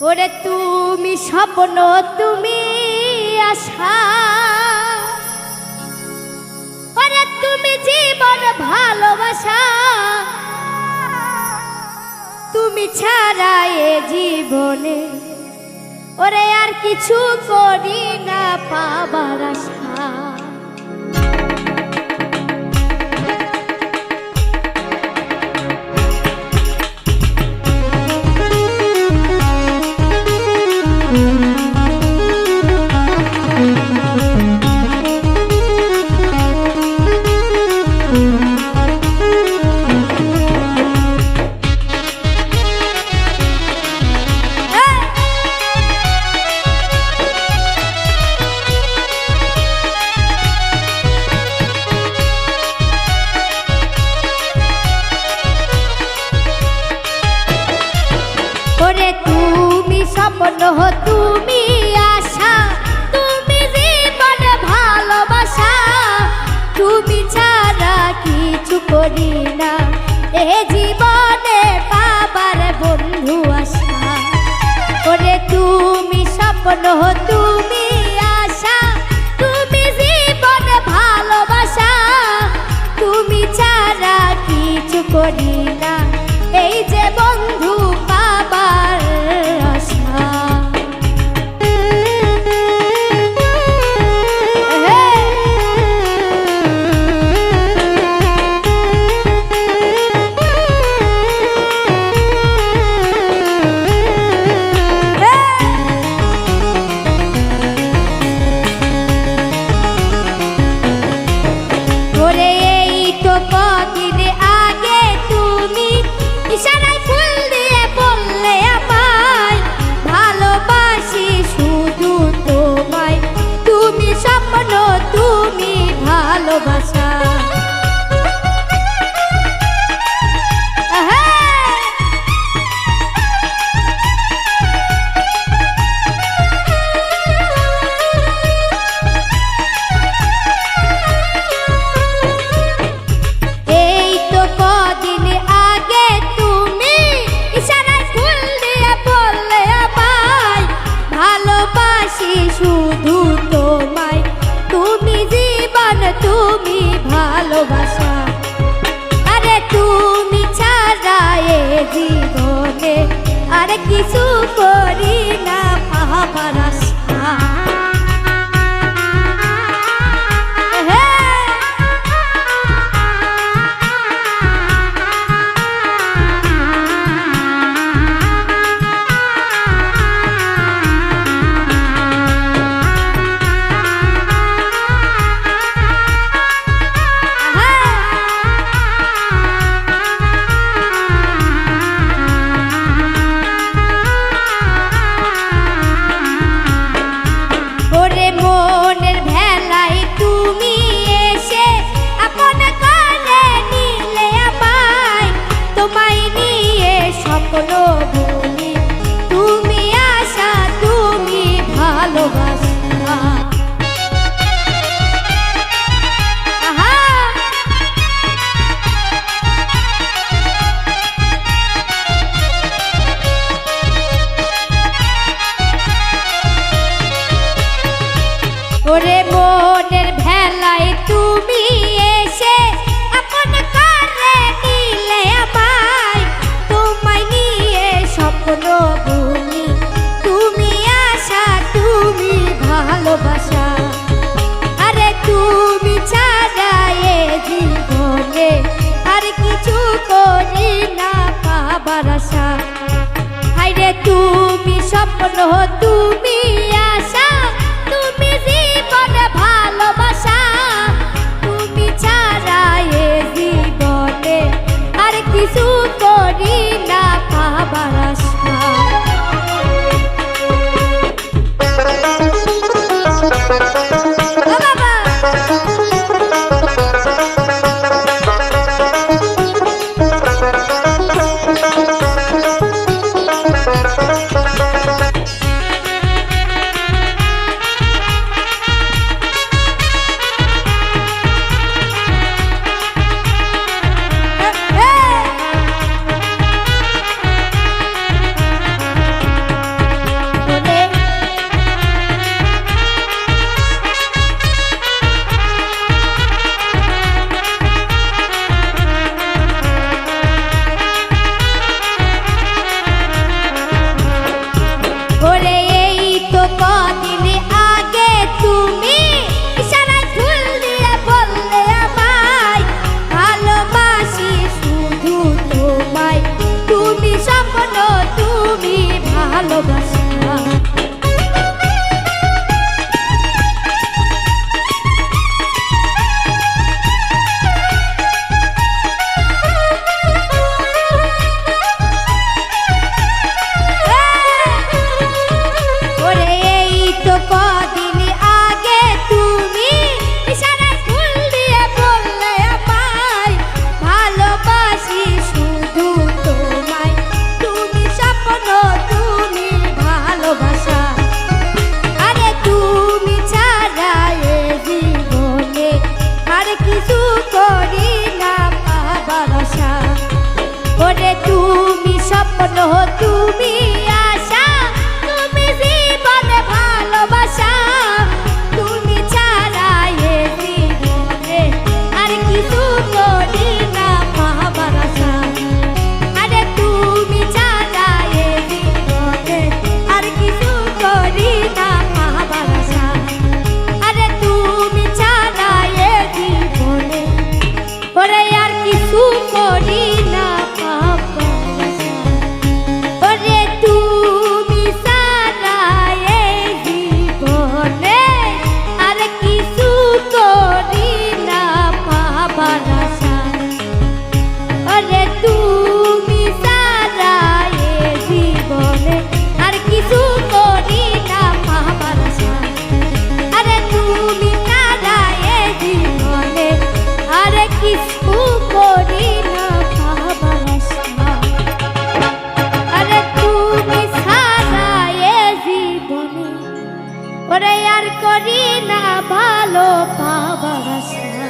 ওরে তুমি স্বপ্ন তুমি আশা, ওরে তুমি জীবন ভালোবাসা, তুমি ছাড়া এ জীবনে ওরে আর কিছু করি না পাবার আশা। ওরে তুমি স্বপ্ন তুমি আশা, তুমি জীবন ভালোবাসা, তুমি ছাড়া কিছু করি না এ জীবনে পাবার বন্ধু আশা। ওরে তুমি স্বপ্ন তুমি আশা, তুমি জীবন ভালোবাসা, তুমি ছাড়া কিছু করি না এই যে বন্ধু পাবার আশা। ওরে এই তো কদিন আগে তুমি ইশারায় ফুল দিয়ে বললে আমায় ভালোবাসি শুধু তোমায়, তুমি স্বপ্ন তুমি ভালোবাসা। এই তো কদিন আগে তুমি ইশারায় ফুল দিয়ে বললে আমায় ভালোবাসি শুধু তোমায়, তুমি জীবন তুমি ভালোবাসা। আরে তুমি ছাড়া এ জীবনে আর কিছু করি না পাবার আশা। ওরে মনের ভেলায় তুমি এসে আপন করে নিলে আমায়, তোমায় নিয়ে স্বপ্ন বুনি, তুমি আশা তুমি ভালোবাসা। আহা ওরে মনের ভেলায় তুমি এসে আপন করে নিলে আমায়, তোমায় নিয়ে স্বপ্ন বুনি, তুমি আশা তুমি ভালোবাসা। আরে তুমি ছাড়া এ জীবনে আর কিছু করি না পাবার আশা। হায়রে তুমি স্বপ্ন তুমি আশা, তুমি জীবন ভালোবাসা, তুমি ছাড়া এ জীবনে আর কিছু করি না পাবার আশা। ভালোবাসা। ওরে এই তো কদিন আগে তুমি ইশারায় ফুল দিয়ে বললে আমায় ভালোবাসি শুধু তোমায়, তুমি স্বপ্ন তুমি ভালোবাসা। আরে তুমি ছাড়া এ জীবনে আর কিছু করি না পাবার আশা। ওরে তুমি স্বপ্ন তুমি আশা, তুমি জীবনে ভালোবাসা। তুমি ছাড়া এ জীবনে আর কিছু করি না পাবার আশা। আরে তুমি ছাড়া এ জীবনে আর কিছু করি না পাবার আশা। আরে তুমি ছাড়া এ জীবনে ওরে আর কিছু করি না পাবার আশা। ওরে তুমি ছাড়া এ জীবনে আর কিছু করি না পাবার আশা। ওরে তুমি ছাড়া এ জীবনে আর কিছু করি না পাবার আশা। আরে তুমি ছাড়া এ জীবনে আর কিছু করি না পাবার আশা। আরে তুমি ছাড়া এ জীবনে ওরে আর করি না ভালো পাবার আশা।